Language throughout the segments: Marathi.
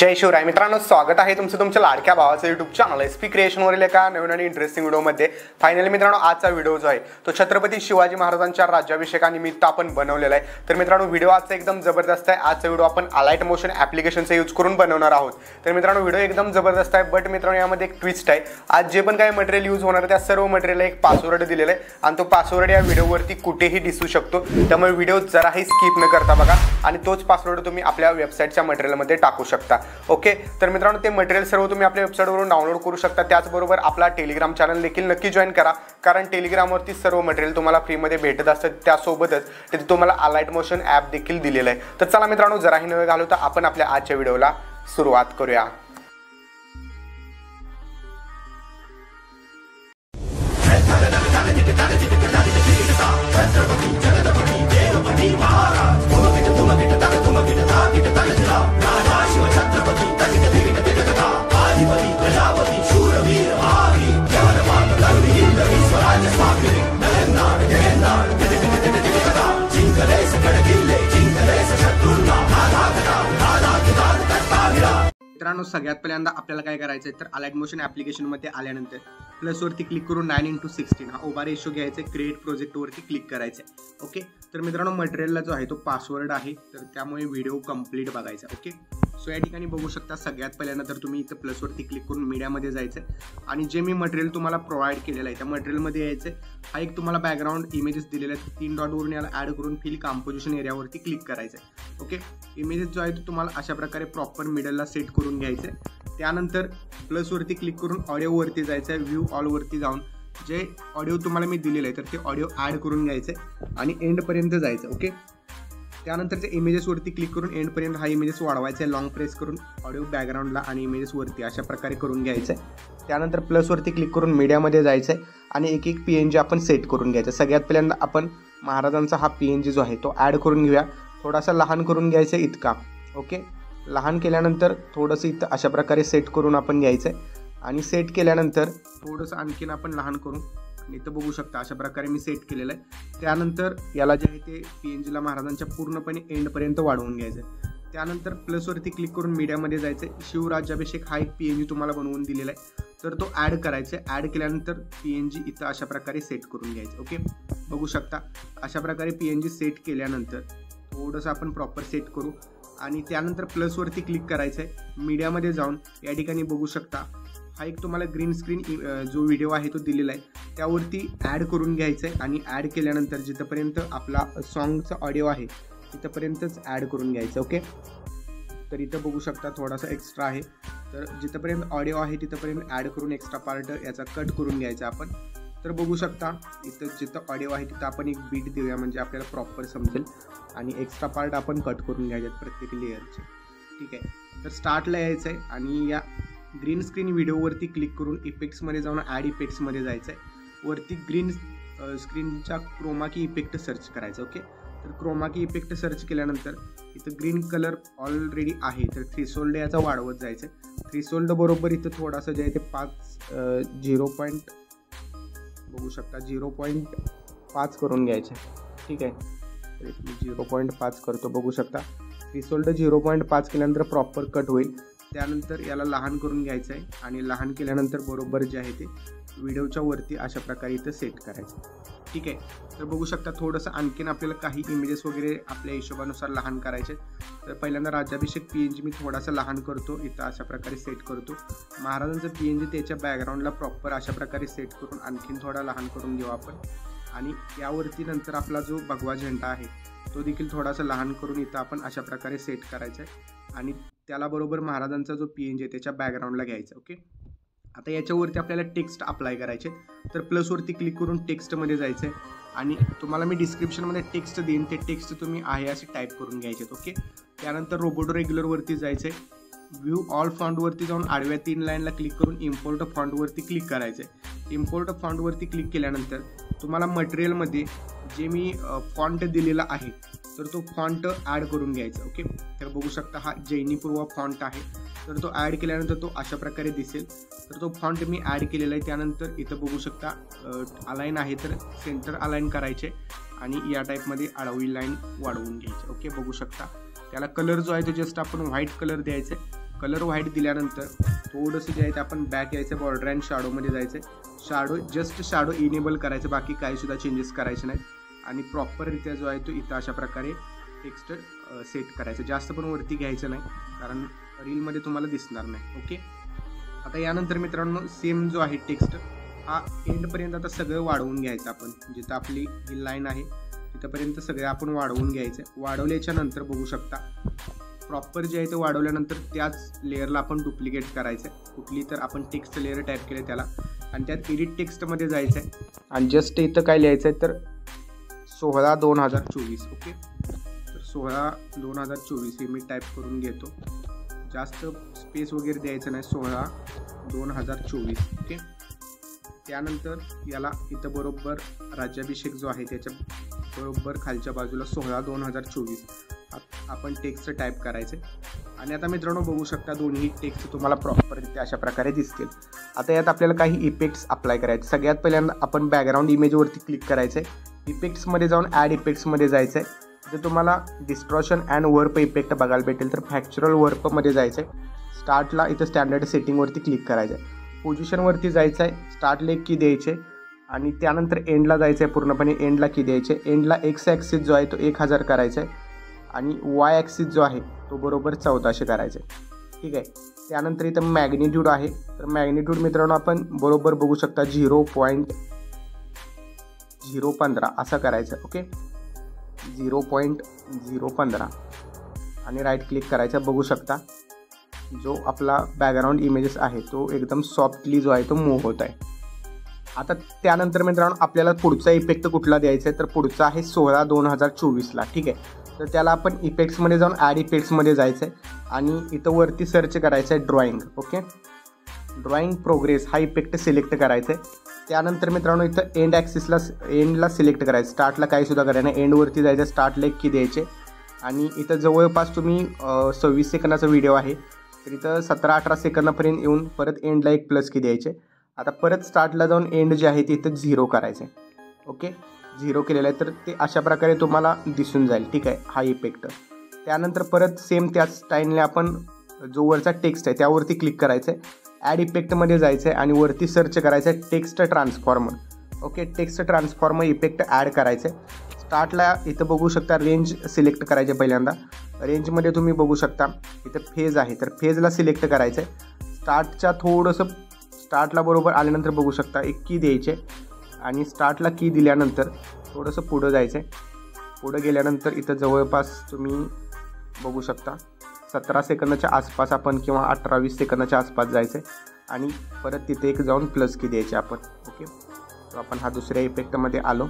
जय शिवराय मित्रांनो, स्वागत आहे तुमचं तुमच्या लाडक्या भावाचं यूट्यूब चॅनल एसपी क्रिएशनवरील एका नवीन आणि इंटरेस्टिंग व्हिडिओमध्ये. फायनली मित्रांनो, आजचा व्हिडिओ जो आहे तो छत्रपती शिवाजी महाराजांच्या राज्याभिषेकानिमित्त आपण बनवलेला आहे. तर मित्रांनो, व्हिडिओ आजचा एकदम जबरदस्त आहे. आजचा व्हिडिओ आपण अलाइट मोशन ॲप्लिकेशनचा यूज करून बनवणार आहोत. तर मित्रांनो, व्हिडिओ एकदम जबरदस्त आहे. बट मित्रांनो, यामध्ये एक ट्विस्ट आहे. आज जे पण काही मटेरियल यूज होणार आहे त्या सर्व मटेरियलला एक पासवर्ड दिलेला आहे आणि तो पासवर्ड या व्हिडिओवरती कुठेही दिसू शकतो. त्यामुळे व्हिडिओ जराही स्किप न करता बघा आणि तोच पासवर्ड तुम्ही आपल्या वेबसाईटच्या मटेरियलमध्ये टाकू शकता. ओके, तर मित्रांनो, ते मटेरियल सर्व तुम्ही आपल्या वेबसाईटवरून डाउनलोड करू शकता. त्याचबरोबर आपला टेलिग्राम चॅनल देखील नक्की जॉईन करा, कारण टेलिग्रामवरती सर्व मटेरियल तुम्हाला फ्रीमध्ये भेटत असतं. त्यासोबतच तिथे तुम्हाला अलाइट मोशन ॲप देखील दिलेलं आहे. तर चला मित्रांनो, जराही न वेळ घालवता आपण आपल्या आजच्या व्हिडिओला सुरुवात करूया. मित्रांनो, सगळ्यात पहिल्यांदा आपल्याला काय करायचं आहे तर अलाइट मोशन ॲप्लिकेशनमध्ये आल्यानंतर प्लसवरती क्लिक करून 9:16 हा उभा रेशो घ्यायचा आहे. क्रिएट प्रोजेक्टवरती क्लिक करायचं आहे. ओके, तर मित्रांनो, मटेरियलला जो आहे तो पासवर्ड आहे, तर त्यामुळे व्हिडिओ कंप्लीट बघायचा. ओके, सो या ठिकाणी बघू शकता. सगळ्यात पहिल्यांदा तर तुम्ही इथं प्लसवरती क्लिक करून मीडियामध्ये जायचं आहे आणि जे मी मटेरियल तुम्हाला प्रोव्हाइड केलेलं आहे त्या मटेरियलमध्ये यायचं आहे. हा एक तुम्हाला बॅकग्राऊंड इमेजेस दिलेले आहेत. 3 डॉटवरून याला ॲड करून फिल कंपोजिशन एरियावरती क्लिक करायचं आहे. ओके, इमेजेस जो आहे तो तुम्हाला अशा प्रकारे प्रॉपर मिडलला सेट करून घ्यायचं आहे. त्यानंतर प्लसवरती क्लिक करून ऑडिओवरती जायचं आहे. व्ह्यू ऑलवरती जाऊन जे ऑडिओ तुम्हाला मी दिलेलं आहे तर ते ऑडिओ ॲड करून घ्यायचं आहे आणि एंडपर्यंत जायचं. ओके, त्यानंतर ते इमेजेसवरती क्लिक करून एंडपर्यंत हा इमेजेस वाढवायचा आहे. लॉंग प्रेस करून ऑडिओ बॅकग्राऊंडला आणि इमेजेसवरती अशा प्रकारे करून घ्यायचं आहे. त्यानंतर प्लसवरती क्लिक करून मीडियामध्ये जायचं आहे आणि एक PNG आपण सेट करून घ्यायचं. सगळ्यात पहिल्यांदा आपण महाराजांचा हा PNG जो आहे तो ॲड करून घेऊया. थोडासा लहान करून घ्यायचं आहे इतका. ओके, लहान केल्यानंतर थोडंसं इथं अशा प्रकारे सेट करून आपण घ्यायचं आहे आणि सेट केल्यानंतर थोडंसं आणखीन आपण लहान करून इथं बघू शकता अशा प्रकारे मी सेट केलेलं आहे. त्यानंतर याला जे आहे ते PNGला महाराजांच्या पूर्णपणे एंडपर्यंत वाढवून घ्यायचं आहे. त्यानंतर प्लसवरती क्लिक करून मीडियामध्ये जायचं आहे. शिवराज्याभिषेक हा एक PNG तुम्हाला बनवून दिलेला आहे तर तो ॲड करायचा आहे. ॲड केल्यानंतर PNG इथं अशा प्रकारे सेट करून घ्यायचं. ओके, बघू शकता अशा प्रकारे PNG सेट केल्यानंतर थोडंसं आपण प्रॉपर सेट करू आणि त्यानंतर प्लसवरती क्लिक करायचं आहे. मीडियामध्ये जाऊन या ठिकाणी बघू शकता हा एक तुम्हाला ग्रीन स्क्रीन जो व्हिडिओ आहे तो दिलेला आहे त्यावरती ॲड करून घ्यायचं आहे आणि ॲड केल्यानंतर जिथंपर्यंत आपला सॉन्गचा ऑडिओ आहे तिथंपर्यंतच ॲड करून घ्यायचं. ओके, तर इथं बघू शकता थोडासा एक्स्ट्रा आहे, तर जिथंपर्यंत ऑडिओ आहे तिथंपर्यंत ॲड करून एक्स्ट्रा पार्ट याचा कट करून घ्यायचा आपण. तर बघू शकता इथं जिथं ऑडिओ आहे तिथं आपण एक बीट देऊया म्हणजे आपल्याला प्रॉपर समजेल आणि एक्स्ट्रा पार्ट आपण कट करून घ्यायचे प्रत्येक लेअरचे. ठीक आहे, तर स्टार्टला यायचं आहे आणि या ग्रीन स्क्रीन व्हिडिओवरती क्लिक करून इफेक्ट्समध्ये जाऊन ॲड इफेक्ट्समध्ये जायचं आहे. वरती ग्रीन स्क्रीनचा क्रोमा की इफेक्ट सर्च करायचं. ओके, तर क्रोमा की इफेक्ट सर्च केल्यानंतर इथं ग्रीन कलर ऑलरेडी आहे तर थ्रीसोल्ड याचा वाढवत जायचं आहे. थ्रीसोल्ड बरोबर इथं थोडासा जे आहे ते 0. बघू शकता 0.5 करून घ्यायचं. ठीक आहे, तर मी 0.5 करतो. बघू शकता थ्रीसोल्ड 0.5 केल्यानंतर प्रॉपर कट होईल. त्यानंतर याला लहान करून घ्यायचं आहे आणि लहान केल्यानंतर बरोबर जे आहे ते व्हिडिओच्या वरती अशा प्रकारे इथं सेट करायचं. ठीक आहे, तर बघू शकता थोडंसं आणखीन आपल्याला काही इमेजेस वगैरे आपल्या हिशोबानुसार लहान करायचे. तर पहिल्यांदा राज्याभिषेक PNG मी थोडासा लहान करतो. इथं अशा प्रकारे सेट करतो. महाराजांचं PNG त्याच्या बॅकग्राऊंडला प्रॉपर अशा प्रकारे सेट करून आणखीन थोडा लहान करून घेऊ आपण आणि यावरती नंतर आपला जो भगवा झेंडा आहे तो देखील थोडासा लहान करून इथं आपण अशा प्रकारे सेट करायचा आहे आणि त्याला बरोबर महाराजांचा जो PNG आहे त्याच्या बॅकग्राऊंडला घ्यायचा. ओके, आता याच्यावरती आपल्याला टेक्स्ट अप्लाय करायचे. तर प्लसवरती क्लिक करून टेक्स्टमध्ये जायचं आहे आणि तुम्हाला मी डिस्क्रिप्शनमध्ये टेक्स्ट देईन ते टेक्स्ट तुम्ही आहे असे टाईप करून घ्यायचे. ओके, त्यानंतर रोबोटो रेग्युलरवरती जायचं आहे. व्ह्यू ऑल फॉन्टवरती जाऊन आडव्या 3 लाईनला क्लिक करून इम्पोर्ट फॉन्टवरती क्लिक करायचं आहे. इम्पोर्ट फॉन्टवरती क्लिक केल्यानंतर तुम्हाला मटेरियलमध्ये जे मी फॉन्ट दिलेला आहे तर तो फॉन्ट ॲड करून घ्यायचा. ओके, तर बघू शकता हा जैनीपूर्व फॉन्ट आहे तर तो ॲड केल्यानंतर तो अशा प्रकारे दिसेल. तर तो फॉन्ट मी ॲड केलेला आहे. त्यानंतर इथं बघू शकता अलाईन आहे तर सेंटर अलाईन करायचे आणि या टाईपमध्ये आडवी लाईन वाढवून घ्यायची. ओके, बघू शकता त्याला कलर जो आहे तो जस्ट आपण व्हाईट कलर द्यायचा आहे कलर व्हाईट दिल्यानंतर थोडंसं जे आहे ते आपण बॅक यायचं, बॉर्डर अँड शॅडोमध्ये जायचं आहे. शॅडो जस्ट शॅडो इनेबल करायचं, बाकी काहीसुद्धा चेंजेस करायचे नाहीत. आणि प्रॉपररित्या जो आहे तो इथं अशा प्रकारे टेक्स्ट सेट करायचं. जास्त पण वरती घ्यायचं नाही, कारण रीलमध्ये तुम्हाला दिसणार नाही. ओके, आता यानंतर मित्रांनो सेम जो आहे टेक्स्ट हा एंडपर्यंत आता सगळं वाढवून घ्यायचं. आपण जिथं आपली ही लाईन आहे तिथंपर्यंत सगळं आपण वाढवून घ्यायचं. वाढवल्याच्या नंतर बघू शकता प्रॉपर जे आहे ते वाढवल्यानंतर त्याच लेअरला आपण डुप्लिकेट करायचं आहे. कुठली तर आपण टेक्स्ट लेअर टाईप केलं त्याला, आणि त्यात एडिट टेक्स्टमध्ये जायचं आहे आणि जस्ट इथं काय लिहायचं आहे तर 16/2024. ओके, तर 16/2024 हे मी टाईप करून घेतो. जास्त स्पेस वगैरे द्यायचं नाही, 16/2024. ओके, त्यानंतर याला इथं बरोबर राज्याभिषेक जो आहे त्याच्या बरोबर खालच्या बाजूला 16/2024 आपण टेक्स्ट टाईप करायचे. आणि आता मित्रांनो बघू शकता दोन्ही टेक्स्ट तुम्हाला प्रॉपररित्या अशा प्रकारे दिसतील. आता यात आपल्याला काही इफेक्ट्स अप्लाय करायचे. सगळ्यात पहिल्यांदा आपण बॅकग्राऊंड इमेजवरती क्लिक करायचं आहे. इफेक्ट्समध्ये जाऊन ॲड इफेक्ट्समध्ये जायचं आहे. जर तुम्हाला डिस्ट्रॉशन अँड वर्प इफेक्ट बघायला भेटेल तर फॅक्चरल वर्पमध्ये जायचं आहे. स्टार्टला इथं स्टँडर्ड सेटिंगवरती क्लिक करायचं आहे. पोझिशनवरती जायचं आहे, स्टार्टला एक की द्यायचे आणि त्यानंतर एंडला जायचं आहे. पूर्णपणे एंडला की द्यायचे. एंडला एक्स ॲक्सिस जो आहे तो 1000 करायचा आहे आणि वाय ॲक्सिस जो आहे तो बरोबर 1400 करायचा आहे. ठीक आहे, त्यानंतर इथं मॅग्निट्यूड आहे, तर मॅग्निट्यूड मित्रांनो आपण बरोबर बघू शकता 0.015 असं करायचं. ओके, 0.015 आणि राईट क्लिक करायचं. बघू शकता जो आपला बॅकग्राऊंड इमेजेस आहे तो एकदम सॉफ्टली जो आहे तो मूव्ह होत आहे. आता त्यानंतर मित्रांनो आपल्याला पुढचा इफेक्ट कुठला द्यायचा आहे तर पुढचा आहे 16/2024ला. ठीक आहे, तर त्याला आपण इफेक्ट्समध्ये जाऊन ॲड इफेक्ट्समध्ये जायचं आहे आणि इथं वरती सर्च करायचं आहे ड्रॉइंग. ओके, ड्रॉइंग प्रोग्रेस हा इफेक्ट सिलेक्ट करायचा आहे. त्यानंतर मित्रांनो इथं एंड ॲक्सिसला एंडला सिलेक्ट करायचं. स्टार्टला काहीसुद्धा करायचं नाही, एंडवरती जायचं, स्टार्टला एक की द्यायचे आणि इथं जवळपास तुम्ही 26 सेकंदाचा व्हिडिओ आहे तर इथं 17-18 सेकंदापर्यंत येऊन परत एंडला एक प्लस की द्यायचे. आता परत स्टार्टला जाऊन एंड जे आहे ते इथं 0 करायचं आहे. ओके, 0 केलेलं आहे तर ते अशा प्रकारे तुम्हाला दिसून जाईल. ठीक आहे, हा इफेक्ट. त्यानंतर परत सेम त्याच स्टाईलने आपण जो वरचा टेक्स्ट आहे त्यावरती क्लिक करायचं आहे. ॲड इफेक्टमध्ये जायचं आहे आणि वरती सर्च करायचं आहे text transformer. Okay, text transformer effect add करायचं आहे. स्टार्टला इथं बघू शकता रेंज सिलेक्ट करायचे. पहिल्यांदा रेंजमध्ये तुम्ही बघू शकता इथं फेज आहे तर फेजला सिलेक्ट करायचं आहे. स्टार्टच्या थोडंसं स्टार्टला बरोबर आल्यानंतर बघू शकता एक की द्यायचे आणि स्टार्टला की दिल्यानंतर थोडंसं पुढं जायचं आहे. पुढं गेल्यानंतर इथं जवळपास तुम्ही बघू शकता 17 सेकंदाच्या आसपास आपण किंवा 18-20 सेकंदाच्या आसपास जायचं आहे आणि परत तिथे एक जाऊन प्लस की द्यायचे आपण. ओके, तर आपण हा दुसऱ्या इफेक्टमध्ये आलो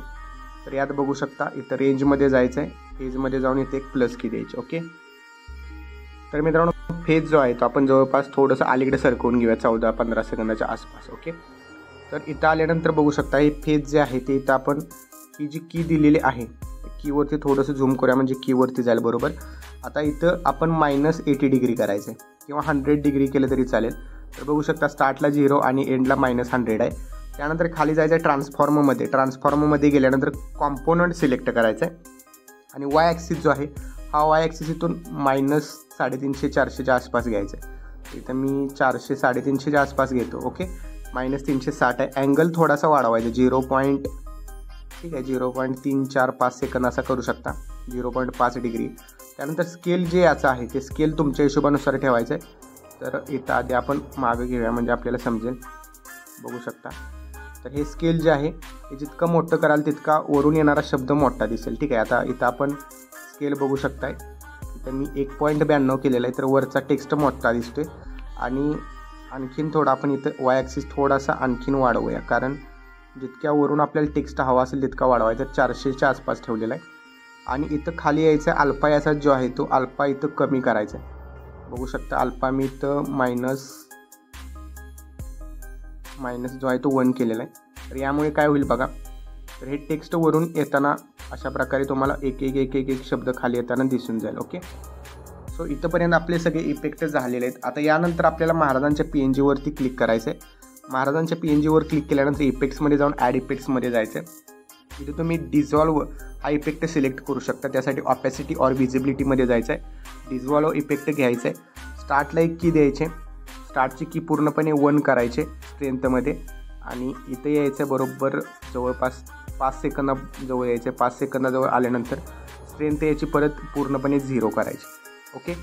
तर यात बघू शकता इथं रेंजमध्ये जायचं आहे. फेजमध्ये जाऊन इथे एक प्लस की द्यायची. ओके, तर मित्रांनो फेज जो आहे तो आपण जवळपास थोडंसं अलीकडे सरकवून घेऊया 14-15 सेकंदाच्या आसपास. ओके, तर इथं आल्यानंतर बघू शकता हे फेज जे आहे ते इथं आपण ही जी की दिलेली आहे कीवरती थोडंसं झूम करूया म्हणजे कीवरती जाईल बरोबर. आता इथं आपण -80 डिग्री करायचं आहे किंवा 100 डिग्री केलं तरी चालेल. तर बघू शकता स्टार्टला 0 आणि एंडला -100 आहे. त्यानंतर खाली जायचं आहे ट्रान्सफॉर्मरमध्ये. ट्रान्सफॉर्मरमध्ये गेल्यानंतर कॉम्पोनंट सिलेक्ट करायचं आहे आणि वाय ॲक्सिस जो आहे हा वाय ॲक्सिस इथून -350-400च्या आसपास घ्यायचं आहे. इथं मी 400-350च्या आसपास घेतो. ओके, -360 आहे. अँगल थोडासा वाढवायचा 0.345 सेकंद असा करू शकता, 0.5 डिग्री. त्यानंतर स्केल जे याचं आहे ते स्केल तुमच्या हिशोबानुसार ठेवायचं आहे. तर इथं आधी आपण मागं घेऊया म्हणजे आपल्याला समजेल. बघू शकता तर हे स्केल जे आहे हे जितकं मोठं कराल तितका वरून येणारा शब्द मोठा दिसेल. ठीक आहे, आता इथं आपण स्केल बघू शकताय. इथं मी 1.92 केलेला आहे तर वरचा टेक्स्ट मोठा दिसतोय आणि आणखीन थोडा आपण इथं वाय ॲक्सिस थोडासा आणखीन वाढवूया कारण जितक्या वरून आपल्याला टेक्स्ट हवा असेल तितका वाढवायचा. 400च्या आसपास ठेवलेला आहे आणि इथं खाली यायचं अल्फा याचा जो आहे तो अल्फा इथं कमी करायचा आहे. बघू शकता अल्फा मी इथं मायनस जो आहे तो 1 केलेला आहे. तर यामुळे काय होईल बघा, तर हे टेक्स्ट वरून येताना अशा प्रकारे तुम्हाला एक शब्द खाली येताना दिसून जाईल. ओके, सो इथंपर्यंत आपले सगळे इफेक्ट झालेले आहेत. आता यानंतर आपल्याला महाराजांच्या PNG वरती क्लिक करायचं आहे. महाराजांच्या PNG वर क्लिक केल्यानंतर इफेक्ट्समध्ये जाऊन ॲड इफेक्ट्समध्ये जायचं आहे. इथे तुम्ही डिझॉल्व हा इफेक्ट सिलेक्ट करू शकता. त्यासाठी ऑपॅसिटी ऑर व्हिजिबिलिटीमध्ये जायचं आहे. डिझॉल्व इफेक्ट घ्यायचं आहे. स्टार्टला एक की द्यायचे, स्टार्टची की पूर्णपणे 1 करायचे स्ट्रेंथमध्ये आणि इथे यायचं बरोबर जवळपास 5 सेकंदाजवळ यायचं. 5 सेकंदाजवळ आल्यानंतर स्ट्रेंथ याची परत पूर्णपणे 0 करायची. ओके,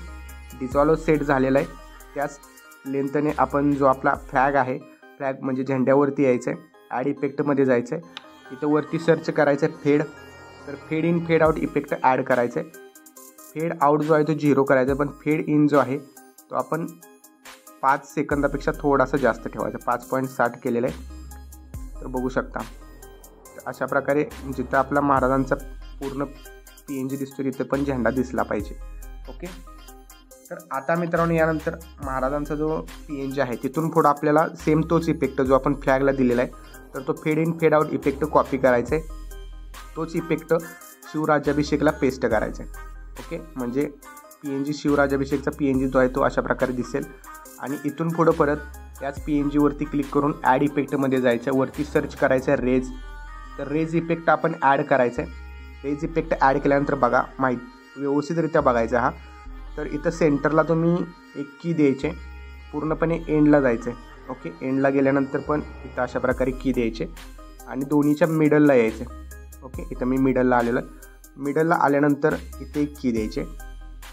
डिसॉल्व सेट झालेला आहे. त्याच लेंथने आपण जो आपला फ्लॅग आहे, फ्लॅग म्हणजे झेंड्यावरती यायचं आहे, ॲड इफेक्टमध्ये जायचं आहे. इथं वरती सर्च करायचं आहे फेड, तर fade in fade out effect add करायचं आहे. फेड आउट जो आहे तो 0 करायचा आहे, पण फेड इन जो आहे तो आपण 5 सेकंदापेक्षा थोडासा जास्त ठेवायचा. 5.60 केलेलं आहे. तर बघू शकता अशा प्रकारे जिथं आपला महाराजांचा पूर्ण PNG दिसतो तिथे पण झेंडा दिसला पाहिजे. ओके, तर आता मित्रांनो यानंतर महाराजांचा जो PNG आहे तिथून पुढं आपल्याला सेम तोच इफेक्ट जो आपण फ्लॅगला दिलेला आहे तर तो fade in fade out effect copy करायचा आहे. तोच इफेक्ट शिवराज्याभिषेकला पेस्ट करायचा आहे. ओके, म्हणजे PNG शिवराज्याभिषेकचा PNG जो आहे तो अशा प्रकारे दिसेल. आणि इथून पुढं परत याच PNGवरती क्लिक करून ॲड इफेक्टमध्ये जायचं आहे. वरती सर्च करायचं आहे रेज, तर रेज इफेक्ट आपण ॲड करायचं आहे. रेज इफेक्ट ॲड केल्यानंतर बघा व्यवस्थितरित्या बघायचा हा. तर इथं सेंटरला तुम्ही एक की द्यायचे, पूर्णपणे एंडला जायचं आहे. ओके, एंडला गेल्यानंतर पण इथं अशा प्रकारे की द्यायचे आणि दोन्हीच्या मिडलला यायचे. ओके, इथं मी मिडलला आलेलं आहे. मिडलला आल्यानंतर इथे एक की द्यायचे.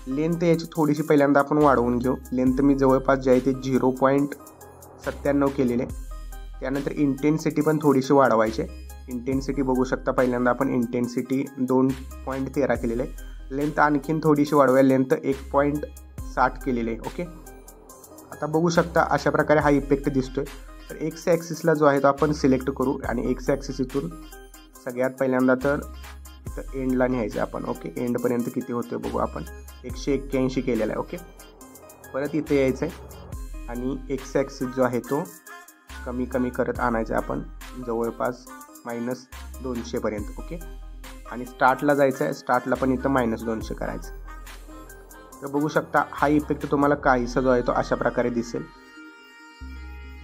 लेंथ याची थोडीशी पहिल्यांदा आपण वाढवून घेऊ. लेंथ मी जवळपास जे आहे ते 0.97 केलेले. त्यानंतर इंटेन्सिटी पण थोडीशी वाढवायचे. इंटेन्सिटी बघू शकता, पहिल्यांदा आपण इंटेन्सिटी 2.13 केलेलं आहे. लेंथ आणखीन थोडीशी वाढवूया, लेंथ 1.60 केलेली आहे. ओके, आता बघू शकता अशा प्रकारे हा इफेक्ट दिसतोय. तर एक्स ॲक्सिसला जो आहे तो आपण सिलेक्ट करू आणि एक्स ॲक्सिस इथून सगळ्यात पहिल्यांदा तर इथं एंडला न्यायचं आपण. ओके, एंडपर्यंत किती होतं बघू आपण. 181 केलेला आहे. ओके, परत इथे यायचं आहे आणि एक्स ॲक्सिस जो आहे तो कमी कमी करत आणायचं आहे आपण जवळपास -200 ओके, आणि स्टार्टला जायचं आहे. स्टार्टला पण इथं -200 करायचं. तर बघू शकता हा इफेक्ट तुम्हाला काहीसा जो आहे तो अशा प्रकारे दिसेल.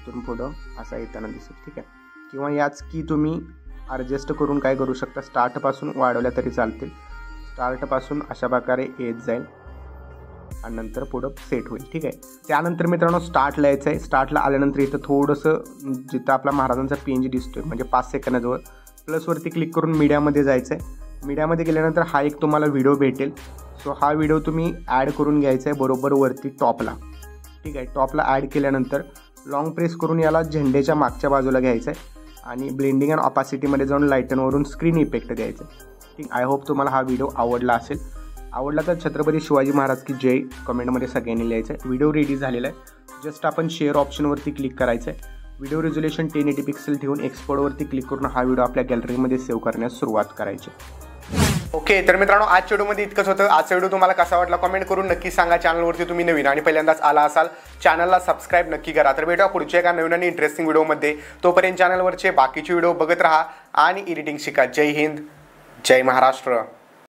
इथून पुढं असा येताना दिसेल. ठीक आहे, किंवा याच की तुम्ही ॲडजस्ट करून काय करू शकता, स्टार्टपासून वाढवल्या तरी चालतील. स्टार्टपासून अशा प्रकारे येत जाईल आणि नंतर पुढं सेट होईल. ठीक आहे, त्यानंतर मित्रांनो स्टार्टला यायचं आहे. स्टार्टला आल्यानंतर इथं थोडंसं जिथं आपला महाराजांचा PNG दिसतोय म्हणजे 5 सेकंदाजवळ प्लसवरती क्लिक करून मीडियामध्ये जायचं आहे. मीडियामध्ये गेल्यानंतर हा एक तुम्हाला व्हिडिओ भेटेल. सो हा व्हिडिओ तुम्ही ॲड करून घ्यायचा आहे बरोबर वरती टॉपला. ठीक आहे, टॉपला ॲड केल्यानंतर लॉंग प्रेस करून याला झेंड्याच्या मागच्या बाजूला घ्यायचं आहे आणि ब्लेंडिंग अँड ऑपासिटीमध्ये जाऊन लाईटनवरून स्क्रीन इफेक्ट द्यायचं. ठीक, आय होप तुम्हाला हा व्हिडिओ आवडला असेल. आवडला तर छत्रपती शिवाजी महाराज की जय कमेंटमध्ये सगळ्यांनी लिहायचं आहे. व्हिडिओ रेडी झालेला आहे. जस्ट आपण शेअर ऑप्शनवरती क्लिक करायचं आहे. व्हिडिओ रेझोल्युशन 1080 पिक्सेल ठेवून एक्सपोर्टवरती क्लिक करून हा व्हिडिओ आपल्या गॅलरीमध्ये सेव्ह करण्यास सुरुवात करायची. ओके, तर मित्रांनो आजच्या व्हिडिओमध्ये इतकंच होतं. आजचा व्हिडिओ तुम्हाला कसा वाटला कमेंट करून नक्की सांगा. चॅनलवरती तुम्ही नवीन आणि पहिल्यांदाच आला असाल चॅनलला सबस्क्राईब नक्की करा. तर भेटूया पुढच्या एका नवीन आणि इंटरेस्टिंग व्हिडिओमध्ये. तोपर्यंत चॅनलवरचे बाकीचे व्हिडिओ बघत राहा आणि एडिटिंग शिका. जय हिंद, जय महाराष्ट्र.